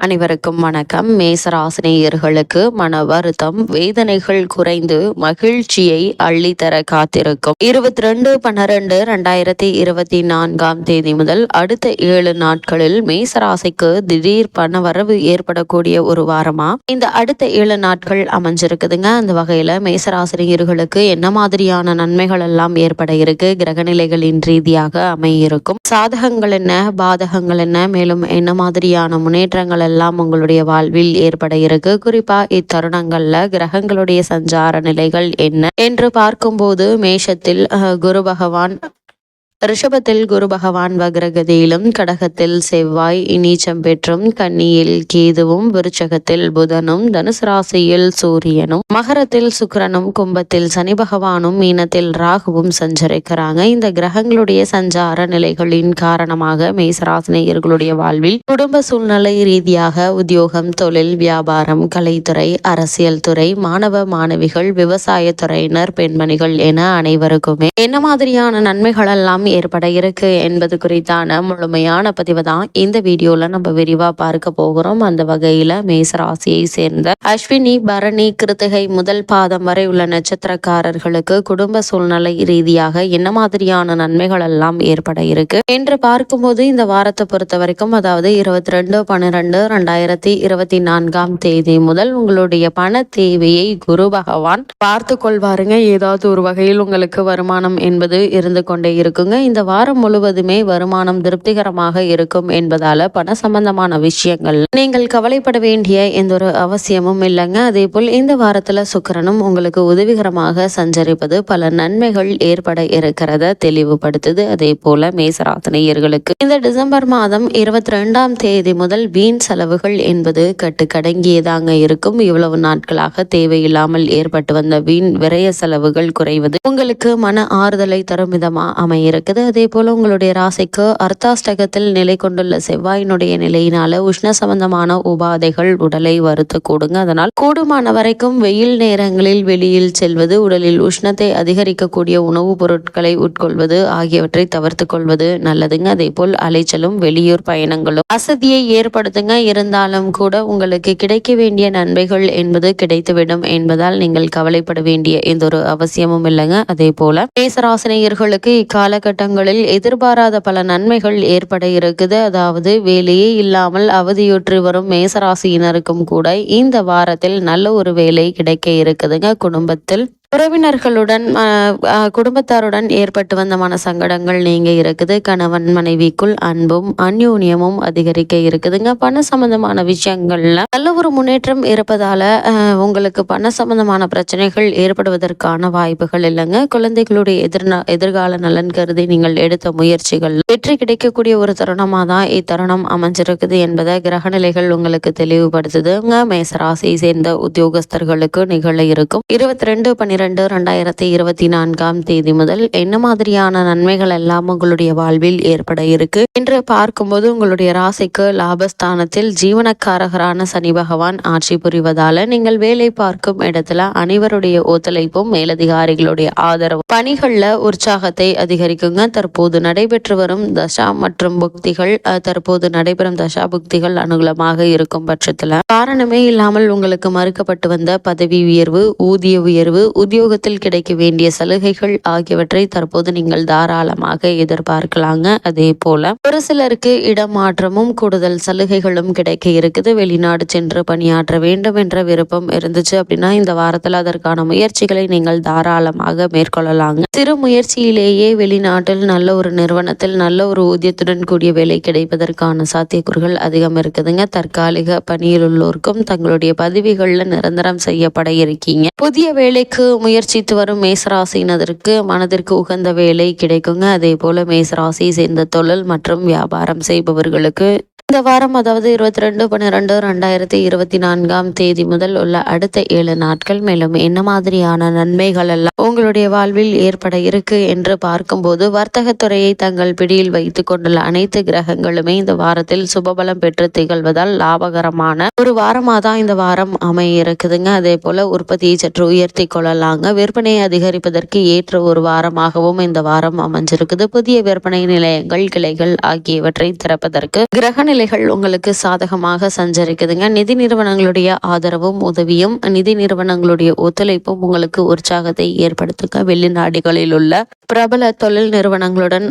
அனைவருக்கும் வணக்கம். மேசராசினியர்களுக்கு மன வருத்தம், வேதனைகள் குறைந்து மகிழ்ச்சியை அள்ளித்தர காத்திருக்கும் 22/12/2024 முதல் அடுத்த 7 நாட்களில் மேசராசிக்கு திடீர் பணவரவு ஏற்படக்கூடிய ஒரு வாரமா இந்த அடுத்த 7 நாட்கள் அமைஞ்சிருக்குதுங்க. அந்த வகையில மேசராசினியர்களுக்கு என்ன மாதிரியான நன்மைகள் எல்லாம் ஏற்பட இருக்கு, கிரகநிலைகளின் ரீதியாக அமையிருக்கும், சாதகங்கள் என்ன, பாதகங்கள் என்ன, மேலும் என்ன மாதிரியான முன்னேற்றங்கள் எல்லாம் உங்களுடைய வாழ்வில் ஏற்பட இருக்கு. குறிப்பா இத்தருணங்கள்ல கிரகங்களுடைய சஞ்சார நிலைகள் என்ன என்று பார்க்கும்போது மேஷத்தில் குரு பகவான், ரிஷபத்தில் குரு பகவான் வக்ரகதியிலும், கடகத்தில் செவ்வாய் நீச்சம் பெற்றும், கன்னியில் கேதுவும், விருச்சகத்தில் புதனும், தனுசு ராசியில் சூரியனும், மகரத்தில் சுக்கிரனும், கும்பத்தில் சனி பகவானும், மீனத்தில் ராகுவும் சஞ்சரிக்கிறாங்க. இந்த கிரகங்களுடைய சஞ்சார நிலைகளின் காரணமாக மேசராசினியர்களுடைய வாழ்வில் குடும்ப சூழ்நிலை ரீதியாக உத்தியோகம், தொழில், வியாபாரம், கலைத்துறை, அரசியல் துறை, மாணவ மாணவிகள், விவசாய துறையினர், பெண்மணிகள் என அனைவருக்குமே என்ன மாதிரியான நன்மைகள் எல்லாம் ஏற்பட இருக்கு என்பது குறித்தான முழுமையான பதிவு தான் இந்த வீடியோல நம்ம விரிவா பார்க்க போகிறோம். அந்த வகையில மேசராசியை சேர்ந்த அஸ்வினி, பரணி, கிருத்திகை முதல் பாதம் வரை உள்ள நட்சத்திரக்காரர்களுக்கு குடும்ப சூழ்நிலை ரீதியாக என்ன மாதிரியான நன்மைகள் எல்லாம் ஏற்பட இருக்கு என்று பார்க்கும்போது இந்த வாரத்தை பொறுத்த வரைக்கும், அதாவது 22/12/2024 முதல் உங்களுடைய பண தேவையை குரு பகவான் பார்த்து கொள்வாருங்க. ஏதாவது ஒரு வகையில் உங்களுக்கு வருமானம் என்பது இருந்து கொண்டே இருக்குங்க. இந்த வாரம் முழுவதுமே வருமானம் திருப்திகரமாக இருக்கும் என்பதால பண சம்பந்தமான விஷயங்கள் நீங்கள் கவலைப்பட வேண்டிய எந்த ஒரு அவசியமும் இல்லைங்க. அதே போல் இந்த வாரத்துல சுக்கிரனும் உங்களுக்கு உதவிகரமாக சஞ்சரிப்பது பல நன்மைகள் ஏற்பட இருக்கிறத தெளிவுபடுத்துது. அதே போல மேசராசினியர்களுக்கு இந்த டிசம்பர் மாதம் 22 முதல் வீண் செலவுகள் என்பது கட்டுக்கடங்கியதாங்க இருக்கும். இவ்வளவு நாட்களாக தேவையில்லாமல் ஏற்பட்டு வந்த வீண் விரய செலவுகள் குறைவது உங்களுக்கு மன ஆறுதலை தரும் விதமா அமையிருக்குது. அதே போல உங்களுடைய ராசிக்கு அர்த்தாஷ்டகத்தில் நிலை கொண்டுள்ள செவ்வாயினுடைய நிலையினால உஷ்ண சம்பந்தமான உபாதைகள் உடலை வருத்த கூடுங்க. அதனால் கூடுமான வரைக்கும் வெயில் நேரங்களில் வெளியில் செல்வது, உடலில் உஷ்ணத்தை அதிகரிக்கக்கூடிய உணவுப் பொருட்களை உட்கொள்வது ஆகியவற்றை தவிர்த்து கொள்வது நல்லதுங்க. அதே போல் அலைச்சலும் வெளியூர் பயணங்களும் அசதியை ஏற்படுத்துங்க. இருந்தாலும் கூட உங்களுக்கு கிடைக்க வேண்டிய நன்மைகள் என்பது கிடைத்துவிடும் என்பதால் நீங்கள் கவலைப்பட வேண்டிய எந்த ஒரு அவசியமும் இல்லைங்க. அதே போல மேசராசினியர்களுக்கு இக்காலகட்டங்களில் எதிர்பாராத பல நன்மைகள் ஏற்பட இருக்குது. அதாவது வேலையே இல்லாமல் அவதியுற்று வரும் மேசராசியினருக்கும் கூட இந்த வாரத்தில் நல்ல ஒரு வேலை கிடைக்க இருக்குதுங்க. குடும்பத்தில் உறவினர்களுடன் குடும்பத்தாருடன் ஏற்பட்டு வந்த மன சங்கடங்கள் நீங்க இருக்குது. கணவன் மனைவிக்குள் அன்பும் அந்யோன்யமும் அதிகரிக்க இருக்குதுங்க. பண சம்பந்தமான விஷயங்கள்ல நல்ல ஒரு முன்னேற்றம் இருப்பதால உங்களுக்கு பண சம்பந்தமான பிரச்சனைகள் ஏற்படுவதற்கான வாய்ப்புகள் இல்லைங்க. குழந்தைகளுடைய எதிர்கால நலன் கருதி நீங்கள் எடுத்த முயற்சிகள் வெற்றி கிடைக்கக்கூடிய ஒரு தருணமாக தான் இத்தருணம் அமைஞ்சிருக்குது என்பதை கிரகநிலைகள் உங்களுக்கு தெளிவுபடுத்துதுங்க. மேசராசியை சேர்ந்த உத்தியோகஸ்தர்களுக்கு நிகழ இருக்கும் 22/12/2024 முதல் என்ன மாதிரியான நன்மைகள் எல்லாம் உங்களுடைய வாழ்வில் ஏற்பட இருக்கு என்று பார்க்கும்போது, உங்களுடைய ராசிக்கு லாபஸ்தானத்தில் ஜீவனக்காரகரான சனி பகவான் ஆட்சி புரிவதால நீங்கள் வேலை பார்க்கும் இடத்துல அனைவருடைய ஒத்துழைப்பும் மேலதிகாரிகளுடைய ஆதரவு பணிகள்ல உற்சாகத்தை அதிகரிக்குங்க. தற்போது நடைபெற்று வரும் தசா மற்றும் புக்திகள் அனுகூலமாக இருக்கும் பட்சத்துல காரணமே இல்லாமல் உங்களுக்கு மறுக்கப்பட்டு வந்த பதவி உயர்வு, ஊதிய உயர்வு, உத்தியோகத்தில் கிடைக்க வேண்டிய சலுகைகள் ஆகியவற்றை தற்போது நீங்கள் தாராளமாக எதிர்பார்க்கலாங்க. அதே போல ஒரு சிலருக்கு இடமாற்றமும் கூடுதல் சலுகைகளும் கிடைக்க இருக்குது. வெளிநாடு சென்று பணியாற்ற வேண்டும் என்ற விருப்பம் இருந்துச்சு அப்படின்னா இந்த வாரத்தில் அதற்கான முயற்சிகளை நீங்கள் தாராளமாக மேற்கொள்ளலாங்க. சிறு முயற்சியிலேயே வெளிநாட்டில் நல்ல ஒரு நிறுவனத்தில் நல்ல ஒரு ஊதியத்துடன் கூடிய வேலை கிடைப்பதற்கான சாத்தியக்கூறுகள் அதிகம் இருக்குதுங்க. தற்காலிக பணியில் உள்ளோருக்கும் தங்களுடைய பதவிகள்ல நிரந்தரம் செய்யப்பட இருக்கீங்க. புதிய வேலைக்கு முயற்சித்து வரும் மேசராசியினருக்கு மனதிற்கு உகந்த வேலை கிடைக்குங்க. அதே போல மேசராசியை சேர்ந்த தொழில் மற்றும் வியாபாரம் செய்பவர்களுக்கு இந்த வாரம், அதாவது 22/12/2024 முதல் உள்ள அடுத்த 7 நாட்கள் மேலும் என்ன மாதிரியான நன்மைகள் எல்லாம் உங்களுடைய வாழ்வில் ஏற்பட இருக்கு என்று பார்க்கும்போது, வர்த்தகத்துறையை தங்கள் பிடியில் வைத்துக் கொண்டுள்ள அனைத்து கிரகங்களுமே இந்த வாரத்தில் சுபபலம் பெற்று திகழ்வதால் லாபகரமான ஒரு வாரமாக தான் இந்த வாரம் அமைய இருக்குதுங்க. அதே போல உற்பத்தியை சற்று உயர்த்தி கொள்ளலாங்க. விற்பனையை அதிகரிப்பதற்கு ஏற்ற ஒரு வாரமாகவும் இந்த வாரம் அமைஞ்சிருக்குது. புதிய விற்பனை நிலையங்கள், கிளைகள் ஆகியவற்றை திறப்பதற்கு கிரக கிரகநிலைகள் உங்களுக்கு சாதகமாக சஞ்சரிக்குதுங்க. நிதி நிறுவனங்களுடைய ஆதரவும் உதவியும் நிதி நிறுவனங்களுடைய ஒத்துழைப்பும் உங்களுக்கு உற்சாகத்தை ஏற்படுத்துங்க. வெளிநாடுகளில் உள்ள பிரபல தொழில் நிறுவனங்களுடன்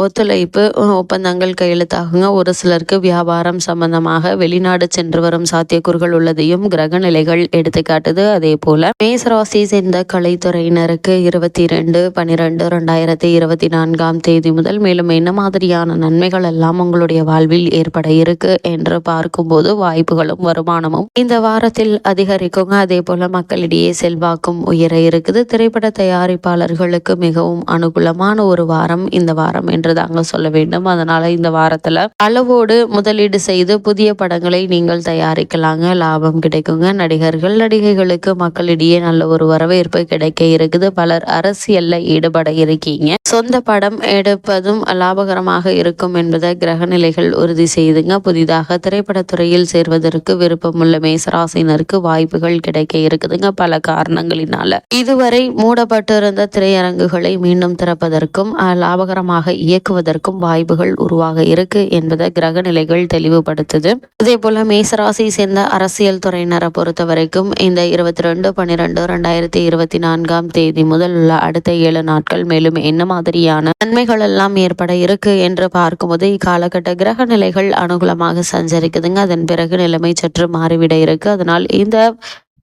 ஒத்துழைப்பு ஒப்பந்தங்கள் கையெழுத்தாகுங்க. ஒரு சிலருக்கு வியாபாரம் சம்பந்தமாக வெளிநாடு சென்று வரும் சாத்தியக்கூறுகள் உள்ளதையும் கிரகநிலைகள் எடுத்துக்காட்டுது. அதே போல மேசராசி சேர்ந்த கலைத்துறையினருக்கு 22/12/2024 முதல் மேலும் என்ன மாதிரியான நன்மைகள் எல்லாம் உங்களுடைய வாழ்வில் ஏற்பட இருக்கு என்று பார்க்கும்போது வாய்ப்புகளும் வருமானமும் இந்த வாரத்தில் அதிகரிக்குங்க. அதே போல மக்களிடையே செல்வாக்கும் உயர இருக்குது. திரைப்பட தயாரிப்பாளர்களுக்கு மிகவும் அனுகூலமான ஒரு வாரம் இந்த வாரம் என்று தாங்க சொல்ல வேண்டும். அதனால இந்த வாரத்துல அளவோடு முதலீடு செய்து புதிய படங்களை நீங்கள் தயாரிக்கலாங்க. லாபம் கிடைக்குங்க. நடிகர்கள் நடிகைகளுக்கு மக்களிடையே நல்ல ஒரு வரவேற்பு கிடைக்க இருக்குது. பலர் அரசியல்ல ஈடுபட இருக்கீங்க. சொந்த படம் எடுப்பதும் லாபகரமாக இருக்கும் என்பதை கிரகநிலைகள் உறுதி செய்துங்க. புதிதாக திரைப்படத்துறையில் சேர்வதற்கு விருப்பமுள்ள மேசராசினருக்கு வாய்ப்புகள் கிடைக்க இருக்குதுங்க. பல காரணங்களினால இதுவரை மூடப்பட்டு இருந்த திரையரங்குகளை மீண்டும் திறப்பதற்கும் லாபகரமாக இயக்குவதற்கும் வாய்ப்புகள் உருவாக இருக்கு என்பதை கிரகநிலைகள் தெளிவுபடுத்துது. இதே போல மேசராசி சேர்ந்த அரசியல் துறையினரை பொறுத்த வரைக்கும் இந்த 22/12/2024 முதல் உள்ள அடுத்த 7 நாட்கள் மேலும் என்ன மாதிரியான நன்மைகள் எல்லாம் ஏற்பட இருக்கு என்று பார்க்கும்போது இக்காலகட்ட கிரக நிலைகள் அனுகூலமாக சஞ்சரிக்குதுங்க. அதன் பிறகு நிலைமை சற்று மாறிவிட இருக்கு. அதனால் இந்த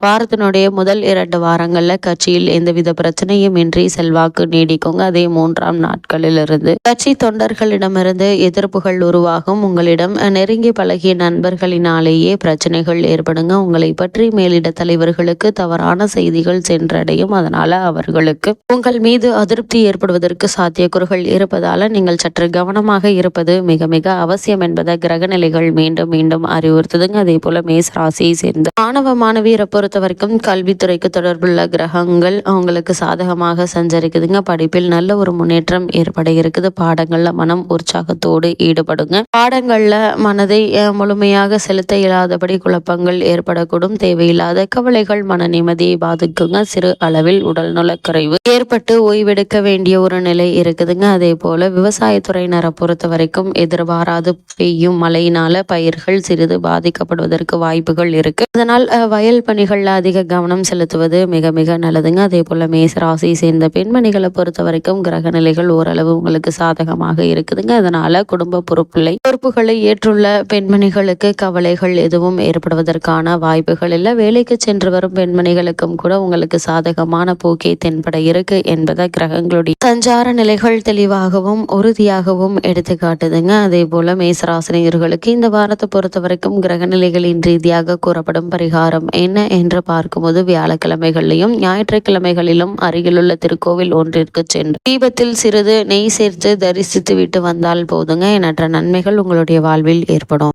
வாரத்தினுடைய முதல் 2 வாரங்கள்ல கட்சியில் எந்தவித பிரச்சனையும் இன்றி செல்வாக்கு நீடிக்குங்க. அதே 3ஆம் நாட்களிலிருந்து கட்சி தொண்டர்களிடமிருந்து எதிர்ப்புகள் உருவாகும். உங்களிடம் நெருங்கி பழகிய நண்பர்களினாலேயே பிரச்சனைகள் ஏற்படுங்க. உங்களை பற்றி மேலிட தலைவர்களுக்கு தவறான செய்திகள் சென்றடையும். அதனால அவர்களுக்கு உங்கள் மீது அதிருப்தி ஏற்படுவதற்கு சாத்தியக்கூறுகள் இருப்பதால நீங்கள் சற்று கவனமாக இருப்பது மிக மிக அவசியம் என்பதை கிரகநிலைகள் மீண்டும் மீண்டும் அறிவுறுத்துதுங்க. அதே போல மேசராசியை சேர்ந்த மாணவ மாணவியரை பொறுத்த வரைக்கும் கல்வித்துறைக்கு தொடர்புள்ள கிரகங்கள் அவங்களுக்கு சாதகமாக சஞ்சரிக்குதுங்க. படிப்பில் நல்ல ஒரு முன்னேற்றம் ஏற்பட இருக்குது. பாடங்கள்ல மனம் உற்சாகத்தோடு ஈடுபடுங்க. பாடங்கள்ல மனதை முழுமையாக செலுத்த இயலாதபடி குழப்பங்கள் ஏற்படக்கூடும். தேவையில்லாத கவலைகள் மன நிம்மதியை பாதிக்குங்க. சிறு அளவில் உடல் நலக்குறைவு ஏற்பட்டு ஓய்வெடுக்க வேண்டிய ஒரு நிலை இருக்குதுங்க. அதே போல விவசாயத்துறையினரை பொறுத்த வரைக்கும் எதிர்பாராது பெய்யும் மழையினால பயிர்கள் சிறிது பாதிக்கப்படுவதற்கு வாய்ப்புகள் இருக்கு. அதனால் வயல் பணிகள் அதிக கவனம் செலுத்துவது மிக மிக நல்லதுங்க. அதே போல மேசராசியை சேர்ந்த பெண்மணிகளை பொறுத்த வரைக்கும் கிரக நிலைகள் ஓரளவு உங்களுக்கு சாதகமாக இருக்குதுங்க. அதனால குடும்ப பொறுப்புகளை ஏற்றுள்ள பெண்மணிகளுக்கு கவலைகள் எதுவும் ஏற்படுவதற்கான வாய்ப்புகள் இல்லை. வேலைக்கு சென்று வரும் பெண்மணிகளுக்கும் கூட உங்களுக்கு சாதகமான போக்கே தென்பட இருக்கு என்பதை கிரகங்களுடைய சஞ்சார நிலைகள் தெளிவாகவும் உறுதியாகவும் எடுத்து காட்டுதுங்க. அதே போல மேசராசினியர்களுக்கு இந்த வாரத்தை பொறுத்த வரைக்கும் கிரக நிலைகளின் ரீதியாக கூறப்படும் பரிகாரம் என்ன என்று பார்க்கும்போது வியாழக்கிழமைகளிலும் ஞாயிற்றுக்கிழமைகளிலும் அருகிலுள்ள திருக்கோவில் ஒன்றிற்கு சென்று தீபத்தில் சிறிது நெய் சேர்த்து தரிசித்து விட்டு வந்தால் போதுங்க. எண்ணற்ற நன்மைகள் உங்களுடைய வாழ்வில் ஏற்படும்.